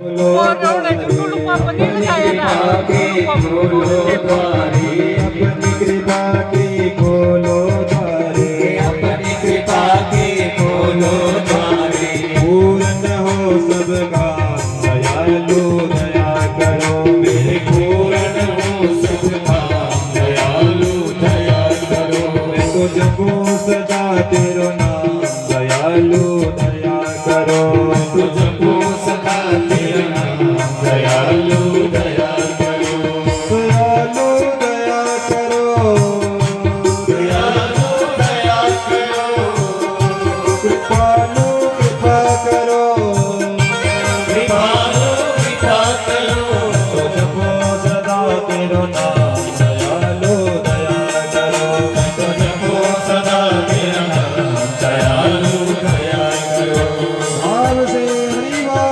अपनी कृपा के खोलो द्वारे, अपनी कृपा के खोलो द्वारे, पूर्ण हो सबका दयालु दया करो मेरे पूर्ण हो सबका दयालु दया करो। मैं तो जपो सदा तेरो नाम दयालु दया करो, तुझको सदा तेरा नाम दयालु दया करो। दयालु दया करो, दयालु दया करो, कृपालु कृपा करो, कृपालु कृपा करो। तो जपो सदा तेरो नाम दयालु दया करो, तुझको सदा तेरा नाम दयालु दया करो। भाव से हरिवा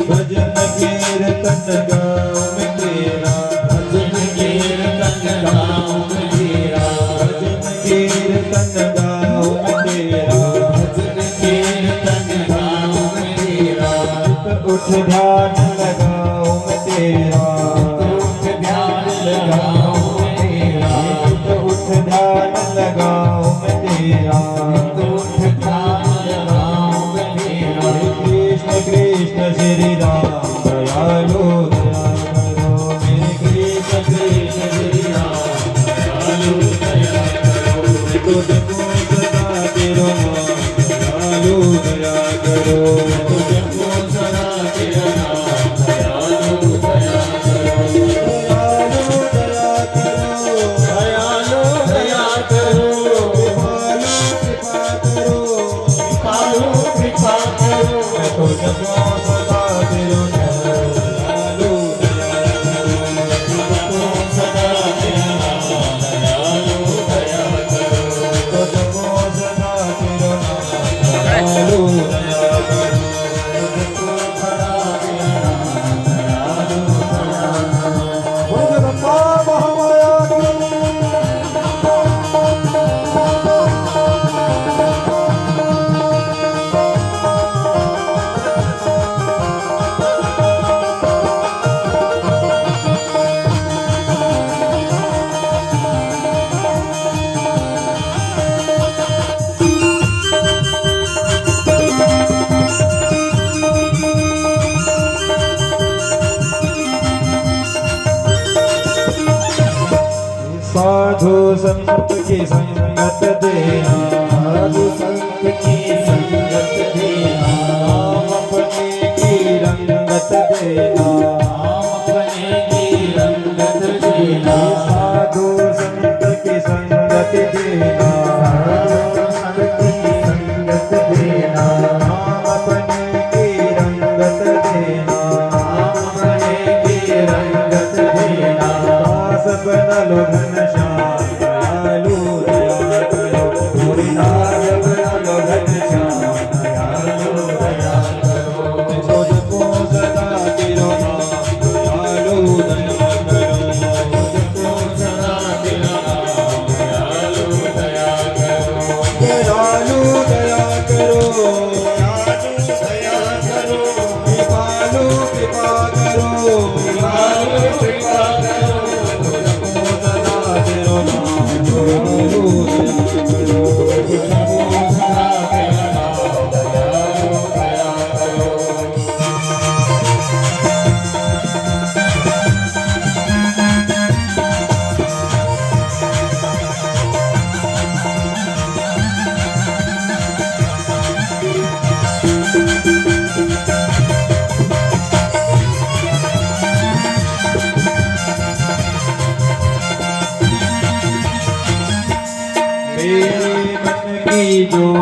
भजन कीर्तन गाँव में तेरा, भजन कीर्तन गाँव में तेरा, भजन कीर्तन गाँव में तेरा, भजन कीर्तन गाँव में तेरा। उठ ध्यान लगाओ में तेरा, उठ ध्यान लगाओ तेरा, उठ ध्यान लगाओ में तेरा, उठ ध्यान लगाओ तेरा। कृष्ण कृष्ण श्री राम दयालु दया करो मेरे कृष्ण कृष्ण श्री राम दयालु दया करो। तो जपो सदा तेरो नाम दयालु दया करो, तुझको सदा तेरा नाम दयालु दया करो। दयालु दया करो, दयालु दया करो, कृपालु कृपा करो, कृपालु कृपा करो। मैं तो जपो सदा तेरो नाम दयालु दया करो, तुझको सदा तेरा नाम दयालु दया करो। तो जपो सदा तेरो नाम दयालु दया करो, तुझको सदा तेरा नाम दयालु दया करो। बोल जगन्नाथ महामाया की साधु संत की संगत देना, साधु संत की संगत देना, नाम अपने की रंगत देना, नाम अपने की रंगत देना। साधु संत की संगत देना, साधु संत की संगत देना, नाम अपने की रंगत देना, नाम अपने की रंगत देना। दास बना लो घनश्याम दयालु दया करो, पूरी दास बना लो घनश्याम दयालु दया करो, तो जपो सदा तेरो नाम दयालु दया करो, तुझको सदा तेरा नाम दयालु दया करो। दयालु दया करो, दया करो, कृपालु कृपा करो, कृपालु कृपा करो। जपो सदा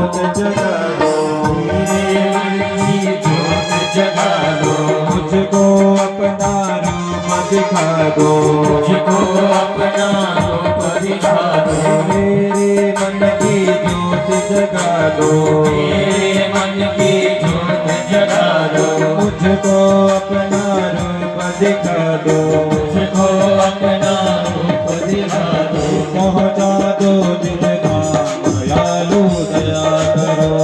ज्योत जगा दो, मेरे मन की ज्योत जगा दो, मुझको अपना रूप दिखा दो, मुझको अपना रूप दिखा दो, मेरे मन की ज्योत जगा दो, मेरे मन की ज्योत जगा दो, मुझको अपना रूप दिखा दो, मुझको अपना रूप दिखा दो, पहुँचा दो निज धाम दयालु दया करो,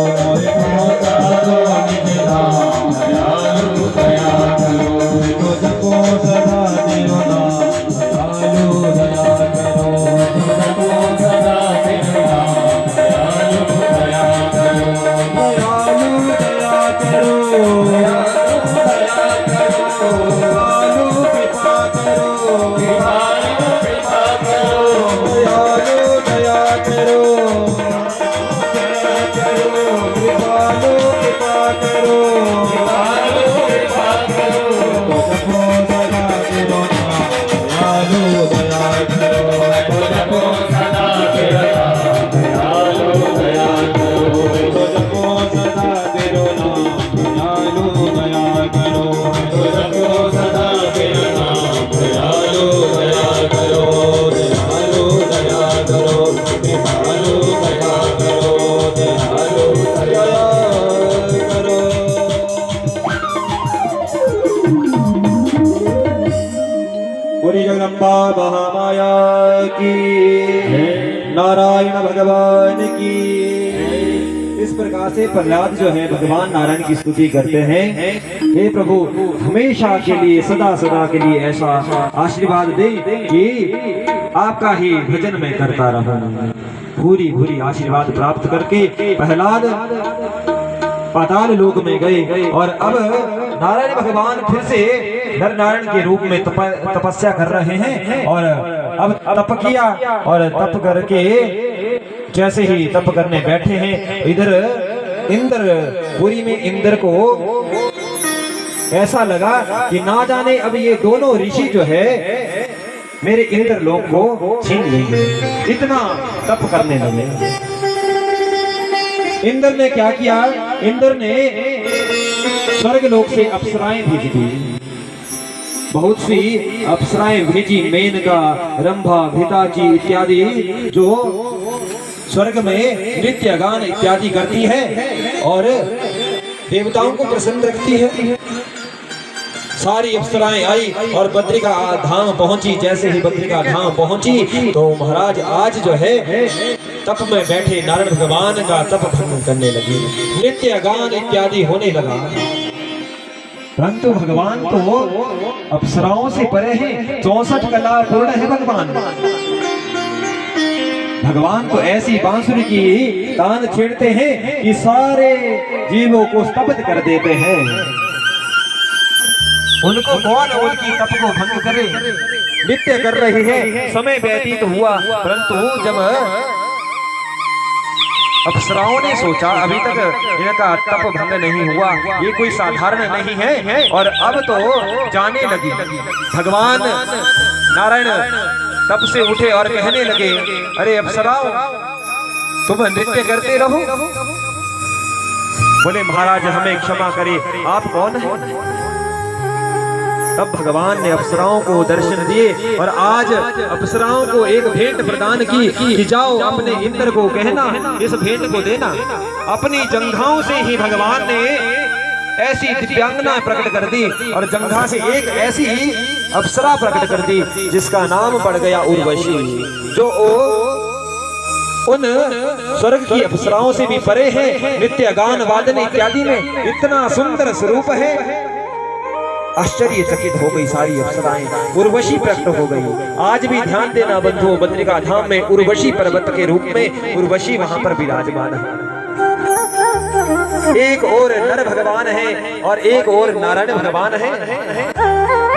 पहुँचा दो निज धाम दयालु दया करो, तुझको सदा देव नाम दयालु दया करो, तुझको सदा तेरा नाम दयालु दया करो, दयालु दया करो, दया करो, दयालु कृपा करो, दयालु कृपा करो, दयालु दया करो, दया करो, कृपालु कृपा करो, दयालु कृपा करो, तुझको सदा देव नाम दयालु दया करो, तुझको सदा तेरा नाम दयालु दया करो, तुझको सदा देव नाम दयालु दया करो, तुझको सदा तेरा नाम दयालु दया करो, दयालु दया करो, कृपालु दया करो, दयालु दया करो। बोली जगदम्बा महामाया की, नारायण भगवान की। इस प्रकार से प्रहलाद जो है भगवान नारायण की स्तुति करते हैं, हे प्रभु हमेशा के लिए सदा सदा के लिए ऐसा आशीर्वाद दे कि आपका ही भजन मैं करता रहूं। भूरी भूरी आशीर्वाद प्राप्त करके प्रहलाद पाताल लोक में गए और अब नारायण भगवान फिर से नर नारायण के रूप में तपस्या कर रहे हैं और अब तप किया और तप करके जैसे ही तप करने बैठे हैं, इधर इंद्र पुरी में इंद्र को ऐसा लगा कि ना जाने अब ये दोनों ऋषि जो है मेरे इंद्र लोक को छीन लेंगे, इतना तप करने लगे। इंद्र ने क्या किया, इंद्र ने स्वर्ग लोक से अप्सराएं भेज दी, बहुत सी अप्सराएं भेजी, मेनका, रंभा, घृताची इत्यादि, जो स्वर्ग में नृत्य गान इत्यादि करती है और देवताओं को प्रसन्न रखती है। सारी अप्सराएं आई और बद्रिका धाम पहुंची। जैसे ही बद्रिका धाम पहुंची तो महाराज आज जो है तप में बैठे नारायण भगवान का तप भंग करने लगे, नृत्य गान इत्यादि होने लगा। परंतु भगवान तो अप्सराओं से परे हैं, 64 कला पूर्ण है भगवान। भगवान तो ऐसी बांसुरी की तान छेड़ते हैं कि सारे जीवों को स्तब्ध कर देते हैं। उनको कौन उनकी तप को भंग करे, नृत्य कर रहे हैं। समय व्यतीत हुआ, परंतु जब अप्सराओं ने सोचा अभी तक इनका तप भंग नहीं हुआ, ये कोई साधारण नहीं है, और अब तो जाने लगी। भगवान नारायण तब से उठे और कहने लगे, अरे अप्सराओं तुम नृत्य करते रहो। बोले महाराज हमें क्षमा करे, आप कौन है? तब भगवान ने अप्सराओं को दर्शन दिए और आज अप्सराओं को एक भेंट प्रदान की कि जाओ अपने इंद्र को कहना इस भेंट को देना। अपनी जंघाओं से ही भगवान ने ऐसी दिव्यांगना प्रकट कर दी और जंघा से एक ऐसी अप्सरा प्रकट कर दी जिसका नाम पड़ गया उर्वशी, जो उन स्वर्ग की अप्सराओं से भी परे है। नित्य गान वादन इत्यादि में इतना सुंदर स्वरूप है, आश्चर्यचकित हो गई सारी अप्सराएं, उर्वशी प्रकट हो गई। आज भी ध्यान देना बंधुओं, बद्रिका धाम में उर्वशी पर्वत के रूप में उर्वशी वहां पर विराजमान है। एक और नर भगवान है और एक और नारायण भगवान है।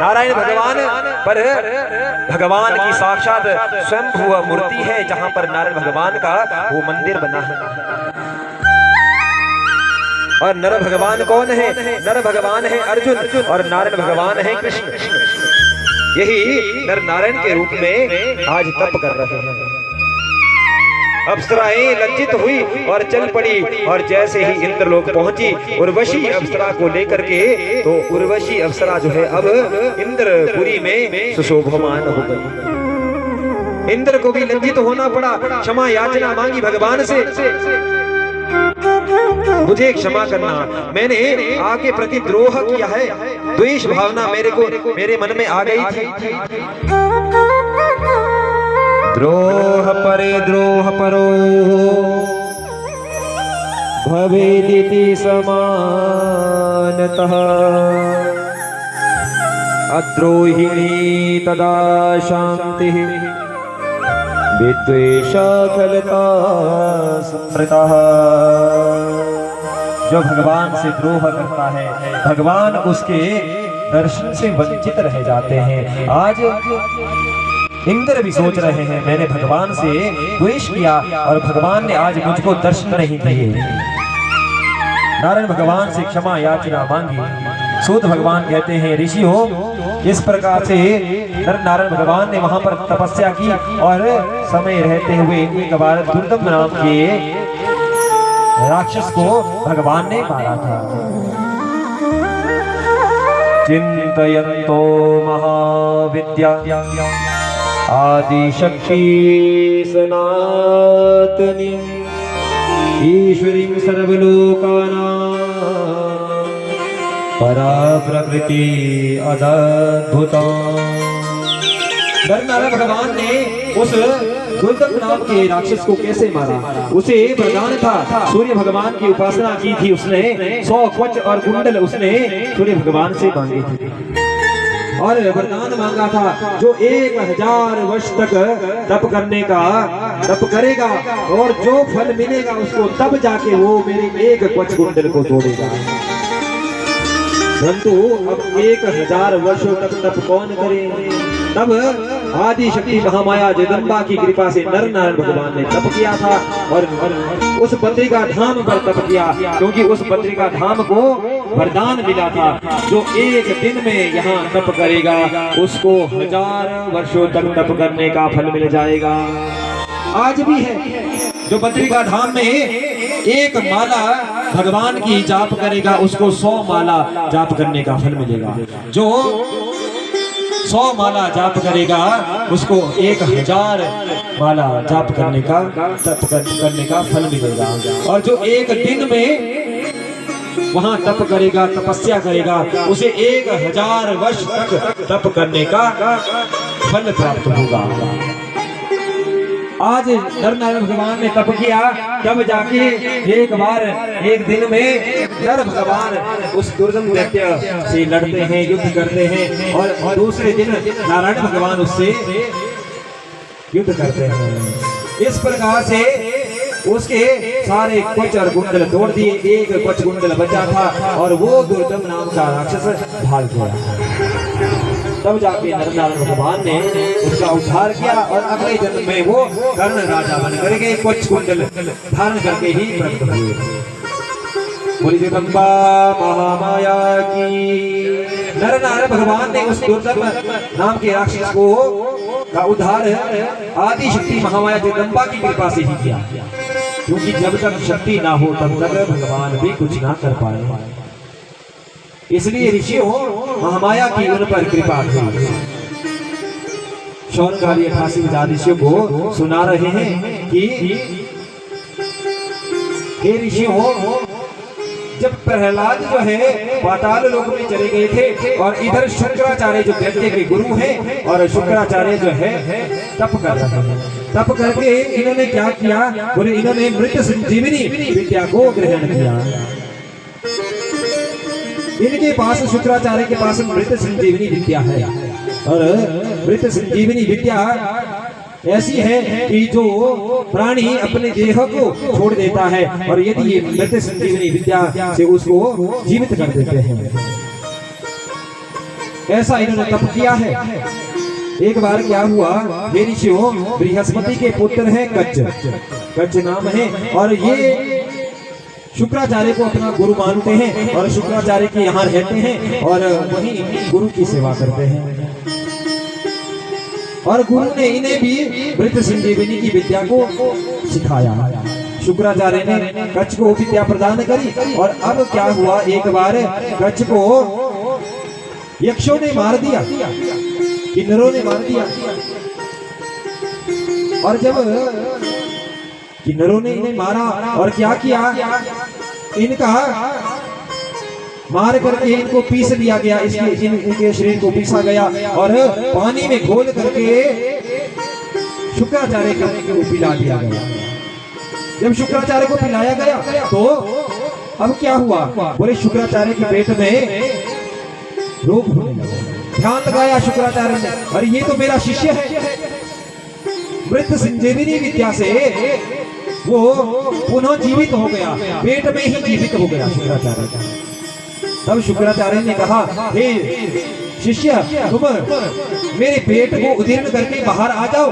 नारायण भगवान पर भगवान की साक्षात स्वयंभुव मूर्ति है, जहां पर नारायण भगवान का वो मंदिर बना है। और नर भगवान कौन है? नर भगवान है अर्जुन और नारायण भगवान है कृष्ण। यही नर नारायण के रूप में आज तप कर रहे हैं। अप्सराएं लज्जित हुई और चल पड़ी, और जैसे ही इंद्रलोक पहुंची उर्वशी अप्सरा को लेकर के, तो उर्वशी अप्सरा जो है अब इंद्रपुरी में सुशोभमान हो गई। इंद्र को भी लज्जित होना पड़ा, क्षमा याचना मांगी भगवान से, मुझे क्षमा करना, मैंने आगे प्रति द्रोह किया है, द्वेष भावना मेरे मन में आ गई थी। द्रोह परे द्रोह परो भवेदिति समानतः, अद्रोहिणी तदा शांति विद्वेषा खलता स्मृतः। जो भगवान से द्रोह करता है, भगवान उसके दर्शन से वंचित रह जाते हैं। आज इंद्र भी सोच रहे हैं मैंने भगवान से द्वेष किया और भगवान ने आज मुझको दर्शन नहीं दिए। नारायण भगवान से क्षमा याचना मांगी। सूत भगवान कहते हैं ऋषियों, इस प्रकार से नर नारायण भगवान ने वहां पर तपस्या की और समय रहते हुए एक बार दुर्दम नाम के राक्षस को भगवान ने मारा था। चिंतयन्तो महाविद्या आदिशक्ति सनातनी ईश्वरीं सर्वलोकानां परा प्रकृति अद्भुता। नारायण भगवान ने उस दुर्दम नाम के राक्षस को कैसे मारा? उसे वरदान था, सूर्य भगवान की उपासना की थी उसने, 100 कवच और कुंडल उसने सूर्य भगवान से मांगे थे और वरदान मांगा था जो 1000 वर्ष तक तप करने का तप करेगा और जो फल मिलेगा उसको तब जाके वो मेरे 1 कवच कुंडल को तोड़ेगा। परंतु अब 1000 वर्षों तक तप कौन करे? तब आदि शक्ति महामाया जगदम्बा की कृपा से नर नारायण भगवान ने तप किया था और उस बद्रिका धाम पर तप किया, क्योंकि उस बद्रिका धाम को वरदान मिला था जो 1 दिन में यहाँ तप करेगा उसको 1000 वर्षों तक तप करने का फल मिल जाएगा। आज भी है जो बद्रिका धाम में 1 माला भगवान की जाप करेगा उसको 100 माला जाप करने का फल मिलेगा। जो 100 माला जाप करेगा उसको 1000 माला जाप करने का तप करने का फल मिलेगा। और जो 1 दिन में वहां तप करेगा, तपस्या करेगा, उसे 1000 वर्ष तक तप करने का फल प्राप्त होगा। आज नर नारायण भगवान ने तप किया, तब जाके एक दिन में नर भगवान उस दुर्दम दैत्य से लड़ते हैं, युद्ध करते हैं और दूसरे दिन नारायण भगवान उससे युद्ध करते हैं। इस प्रकार से उसके सारे कवच और कुंडल तोड़ दिए, 1 कवच कुंडल बचा था और वो दुर्दम नाम का राक्षस भाग गया। तब जाके नर नारायण भगवान ने उसका उद्धार किया और अगले जन्म में वो कर्ण राजा बन करके कवच कुंडल धारण करके ही प्रकट हुए। बोली जगदम्बा महामाया की। नर नारायण भगवान ने उस दुर्दम नाम के राक्षस को का उद्धार आदि शक्ति महामाया जगदम्बा की कृपा से ही किया, क्योंकि जब तक शक्ति ना हो तब तक भगवान भी कुछ ना कर पाए। इसलिए ऋषियों महामाया की उन पर कृपा थी। शौनकादि 88 ऋषियों को सुना रहे हैं कि हे ऋषियों, जब प्रहलाद जो है पाताल लोक में चले गए थे और इधर शुक्राचार्य जो दैत्य के गुरु हैं और शुक्राचार्य जो है तप कर रहे हैं, तप करके इन्होंने क्या किया? बोले इन्होंने मृत संजीवनी विद्या को ग्रहण किया। इनके पास शुक्राचार्य के पास मृत संजीवनी विद्या है और मृत संजीवनी विद्या ऐसी है कि जो प्राणी अपने देह को छोड़ देता है और यदि ये मृत संजीवनी विद्या से उसको जीवित कर देते हैं। ऐसा इन्होंने तप किया है। एक बार क्या हुआ, हे ऋषियों, बृहस्पति के पुत्र हैं कच्च नाम है और ये शुक्राचार्य को अपना गुरु मानते हैं और शुक्राचार्य के यहाँ रहते हैं और वहीं गुरु की सेवा करते हैं। और गुरु ने इन्हें भी मृत संजीवनी की विद्या को सिखाया। शुक्राचार्य ने कच्छ को विद्या प्रदान करी। और अब क्या हुआ, एक बार कच्छ को यक्षों ने मार दिया, किन्नरों ने मार दिया। और जब किन्नरों ने इन्हें मारा और क्या किया, इनका मार करके इनको पीस लिया गया, इनके शरीर को पीसा गया और पानी में घोल करके शुक्राचार्य को पिला दिया गया। जब शुक्राचार्य को पिलाया गया तो अब क्या हुआ, बोले शुक्राचार्य के पेट में रोग होने लगा। ध्यान लगाया शुक्राचार्य ने, अरे ये तो मेरा शिष्य है। मृत संजीवनी विद्या से वो पुनः जीवित हो गया, पेट में ही जीवित हो गया शुक्राचार्य का। तब शुक्राचार्य ने कहा, हे शिष्य, तुम मेरे पेट को उदीर्ण करके बाहर आ जाओ,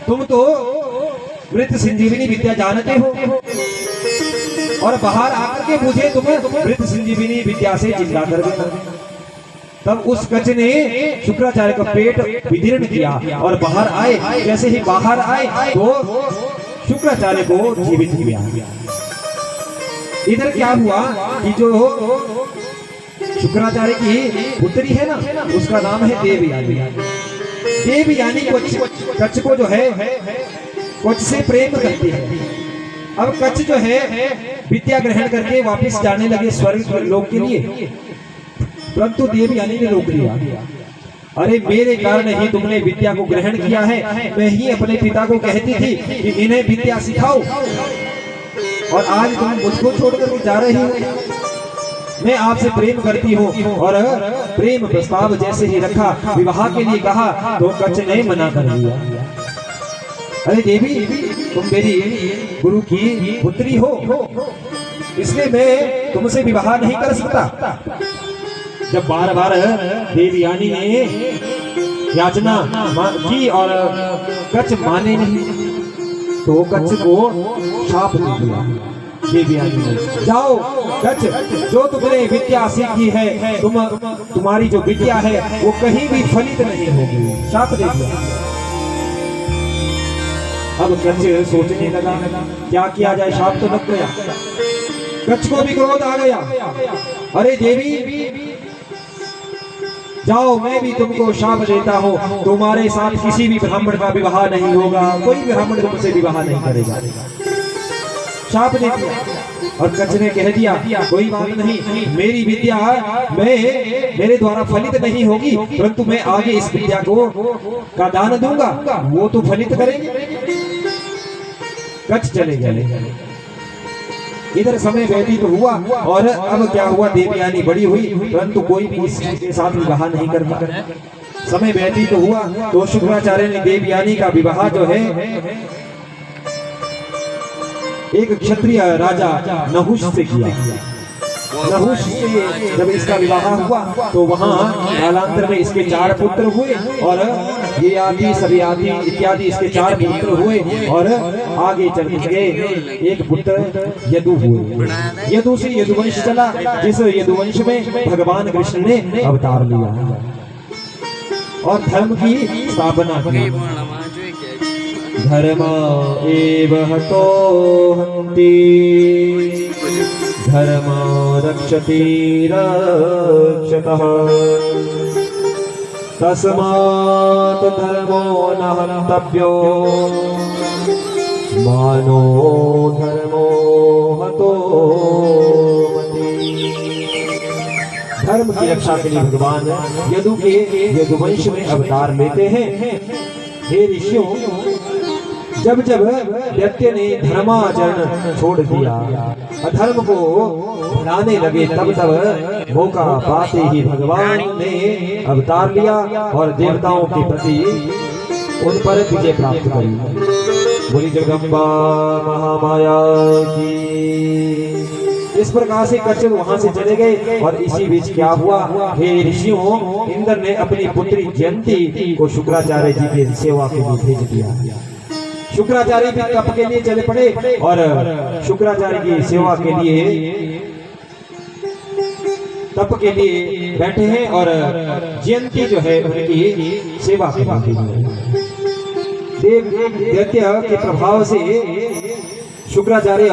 तुम तो मृत संजीवनी विद्या जानते हो, और बाहर आकर के मुझे तुम मृत संजीवनी विद्या से जिंदा कर देना। तब उस कच्छ ने शुक्राचार्य का पेट विदीर्ण किया और बाहर आए। जैसे ही बाहर आए तो शुक्राचार्य को जीवित किया। इधर क्या हुआ कि जो शुक्राचार्य की पुत्री है ना, उसका नाम है देवयानी। देवयानी कच्छ को जो है कच्छ से प्रेम करती है। अब कच्छ जो है विद्या ग्रहण करके वापस जाने लगे स्वर्ग लोक के लिए, परंतु देवयानी ने रोक दिया। अरे मेरे कारण ही तुमने विद्या को ग्रहण किया है, मैं ही अपने पिता को कहती थी कि इन्हें विद्या सिखाओ, और आज तुम मुझको छोड़कर जा रही हो। मैं आपसे प्रेम करती हूँ। और प्रेम प्रस्ताव जैसे ही रखा, विवाह के लिए कहा, तो कच्छ ने मना कर दिया। अरे देवी, तुम मेरी गुरु की पुत्री हो, इसलिए मैं तुमसे विवाह नहीं कर सकता। जब बार बार देवयानी ने याचना की और कच्छ माने नहीं, तो कच्छ को शाप दे दिया देवयानी ने, जाओ कच्छ, जो तुमने विद्या सीखी है, तुम्हारी जो विद्या है वो कहीं भी फलित नहीं होगी, शाप दे दिया। अब कच्छ सोचने लगा क्या किया जाए, शाप तो लग गया। कच्छ को भी क्रोध आ गया, अरे देवी जाओ, मैं भी तुमको शाप देता हूँ, तुम्हारे साथ किसी भी ब्राह्मण का विवाह नहीं होगा, कोई ब्राह्मण तुमसे विवाह नहीं करेगा। शाप दे दिया। और कच्छ ने कह दिया, कोई बात नहीं, मेरी विद्या मेरे द्वारा फलित नहीं होगी, परंतु मैं आगे इस विद्या को का दान दूंगा, वो तो फलित करेंगे। कच्छ चले गए। इधर समय व्यतीत हुआ और अब क्या हुआ, देवयानी बड़ी हुई, परंतु कोई भी इसके साथ विवाह नहीं करता। समय व्यतीत हुआ तो शुक्राचार्य ने देवयानी का विवाह जो है एक क्षत्रिय राजा नहुष से किया। नहुष से जब इसका विवाह हुआ तो वहां कालांतर में इसके 4 पुत्र हुए, और ये आदि सभी आदि इत्यादि इसके 4 पुत्र हुए, और आगे चल के एक पुत्र यदु हुए। यदु से यदुवंश चला, जिस यदुवंश में भगवान कृष्ण ने अवतार लिया और धर्म की स्थापना की। धर्म एव हतो हन्ति, धर्म रक्षति रक्षतः, तस्मात् धर्मो न हन्तव्यो, मानो धर्मो हतो मति। धर्म की रक्षा के लिए भगवान यदु के यदुवंश में अवतार लेते हैं। हे ऋषियों, जब जब दैत्य ने धर्माचरण छोड़ दिया, अधर्म को बढ़ाने लगे, तब तब मौका पाते ही भगवान ने अवतार लिया और देवताओं के प्रति उन पर विजय प्राप्त करी। बोली जगदम्बा महामाया की। इस प्रकार से कच्छ वहां से चले गए। और इसी बीच क्या हुआ, हे ऋषियों, इंद्र ने अपनी पुत्री जयंती को शुक्राचार्य जी की सेवा के लिए भेज दिया। शुक्राचार्य भी तप के लिए चले पड़े और शुक्राचार्य की सेवा के लिए तप के लिए बैठे हैं, और जयंती जो है उनकी सेवा करने के लिए। देव दैत्य के प्रभाव से शुक्राचार्य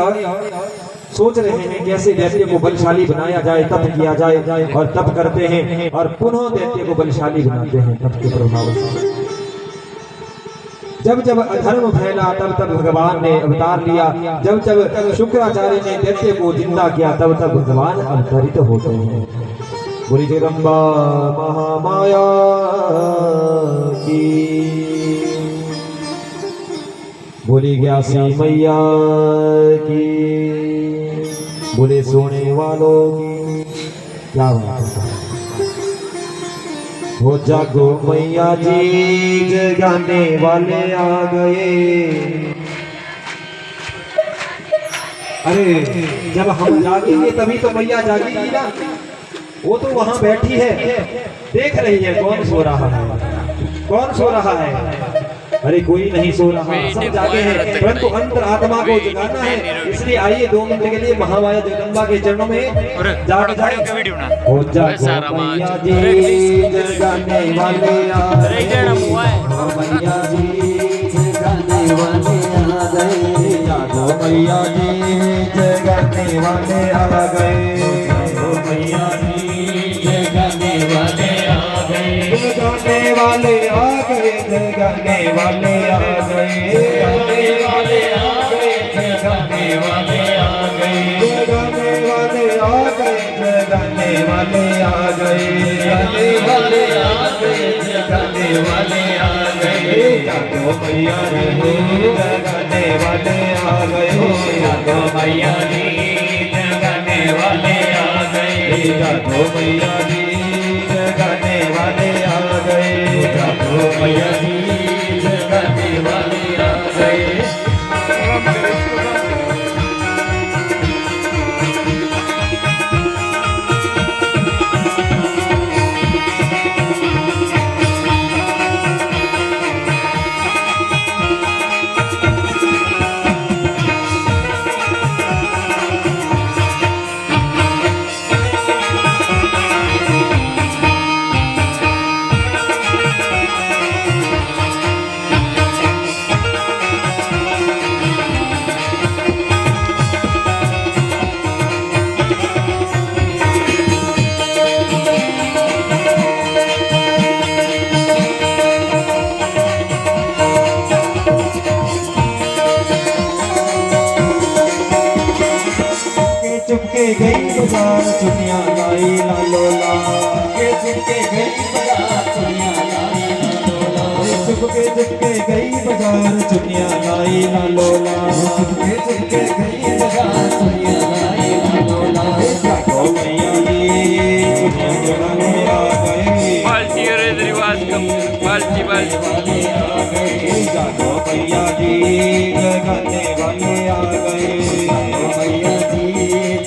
सोच रहे हैं कैसे दैत्य को बलशाली बनाया जाए, तप किया जाए, और तप करते हैं और पुनः दैत्य को बलशाली बनाते हैं तप के प्रभाव से। जब जब अधर्म फैला तब तब भगवान ने अवतार लिया, जब जब शुक्राचार्य ने दैत्य को जिंदा किया तब तब भगवान अवतरित होते हैं। बोली जगदम्बा महामाया की, बोली ग्यासी मैया की, बोले सोने वालों की। क्या बात है। वो जागो मैया जी जगाने वाले आ गए। अरे जब हम जागेंगे तभी तो मैया जागेगी ना। वो तो वहां बैठी है, देख रही है कौन सो रहा है, कौन सो रहा है। अरे कोई नहीं सो रहा, सब जागे हैं, परंतु अंतर आत्मा को जगाना है। इसलिए आइए 2 मिनट के लिए महामाया जगदम्बा के चरणों में जाग जाए। हो जागो मैया जी जगाने वाले आ गए, मैया जी जगाने वाले आ गए, जागो मैया जी जगाने वाले आ गए, मैया जी जगाने वाले आ गए, जगाने वाले आ गए, जगाने वाले आ गए, जगाने वाले आ गए, जगाने वाले आ गए, जगाने वाले आ गए, जगाने वाले आ गए, जगाने वाले आ गए, जगाने वाले आ गए, जागो मैया जी जगाने वाले आ गए, जागो मैया जी जगाने वाले आ गए, जागो मैया जी जगाने वाले आ गए, जागो मैया जी जगाने वाले आ गए। चुपके गई बाजार चुनिया लाई लालो ला, के चुपके गई बाजार चुनिया लाई लालो ला, चुपके चुपके गई बाजार चुनिया लाई लालो ला, चुपके चुपके गई बाजार चुनिया लाई लालो ला, जागो मैया जी चुनिया जगाने आ गए, बाल्टी और रिवाज कम बाल्टी वाले आ गए, जागो मैया जी जगाने वाले आ गए, मैया जी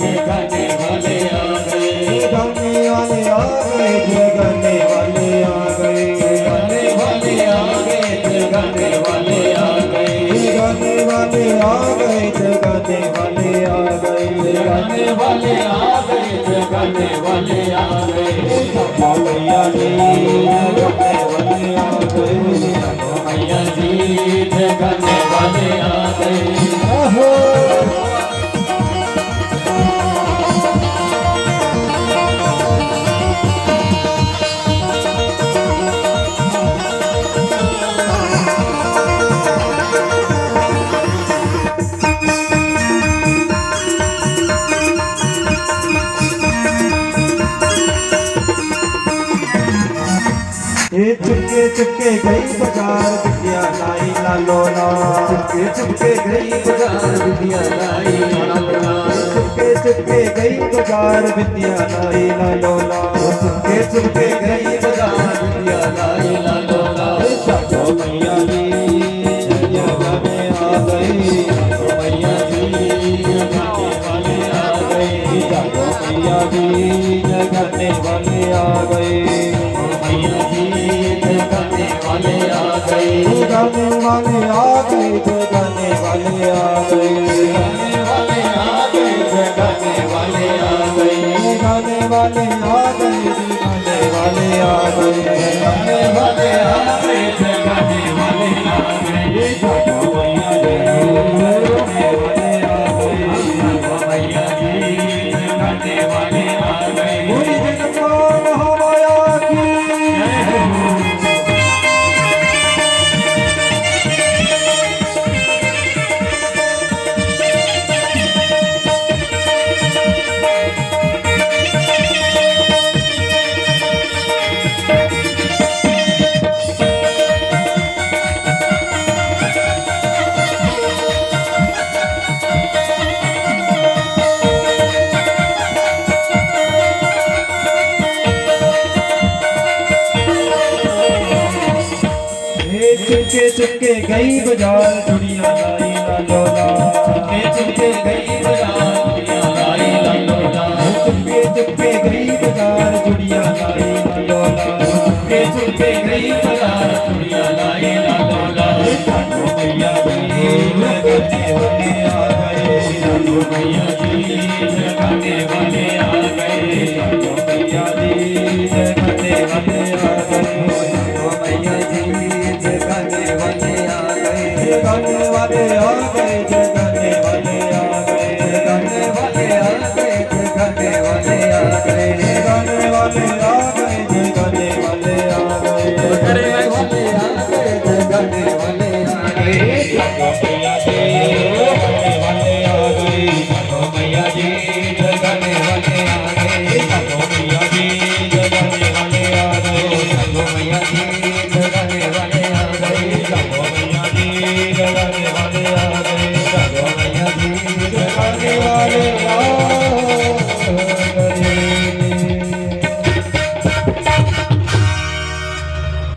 जगाने वाले आ गए, जगाने वाले आ गए, जगाने वाले आ गए, जगाने वाले आ गए, जगाने वाले आ गए, जगाने वाले आ गए, जगाने वाले आ गए, जगाने वाले आ गए, जगाने वाले आ गए, जागो मैया जी जगाने वाले आ गए, जागो मैया जी जगाने वाले आ गए। आहो चुपके चुपके गई बाजार बिटिया लाई लालो ला, चुपके चुपके गई बाजार बिटिया लाई लालो ला, चुपके चुपके गई बाजार बिटिया लाई लालो ला, चुपके चुपके गई बाजार बिटिया लाई लालो ला, जागो मैया जी जगाने आ गए, मैया जी जगाने वाले आ गए, जागो मैया जी जगाने वाले आ गए, मैया जी जगाने वाले आ गए, जगाने वाले आ गए, जगाने वाले आ गए, जगाने वाले आ गए, जगाने वाले आ गए, जगाने वाले आ गए, जगाने वाले आ गए, जगाने वाले आ गए, जगाने वाले आ गए, चुपके गई बाजार चुड़िया लाई लालो लाल चुपके चुपके गई बाजार चुड़िया लाई लालो लाल चुपके चुपके गई बाजार चुड़िया लाई लालो लाल चुपके चुपके गई बाजार चुड़िया लाई लालो लाल जानो मैया जी जगाने वाले आ गए जानो मैया जी जगाने वाले आ गए जानो मैया जी जगाने वाले आ गए जानो मैया जी जगाने वाले आ गए जगाने वाले आ गए जगाने वाले आ गए जगाने वाले आ गए जगाने वाले आ गए जगाने वाले आ गए जगाने वाले आ गए जगाने वाले आ गए जगाने वाले आ गए जानो मैया जी जगाने वाले आ गए जानो मैया जी जगाने वाले आ गए जानो मैया जी जगाने वाले आ गए जानो मैया जी जगाने वाले आ गए जानो मैया जी जगाने वाले आ गए।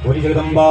बोली जगदम्बा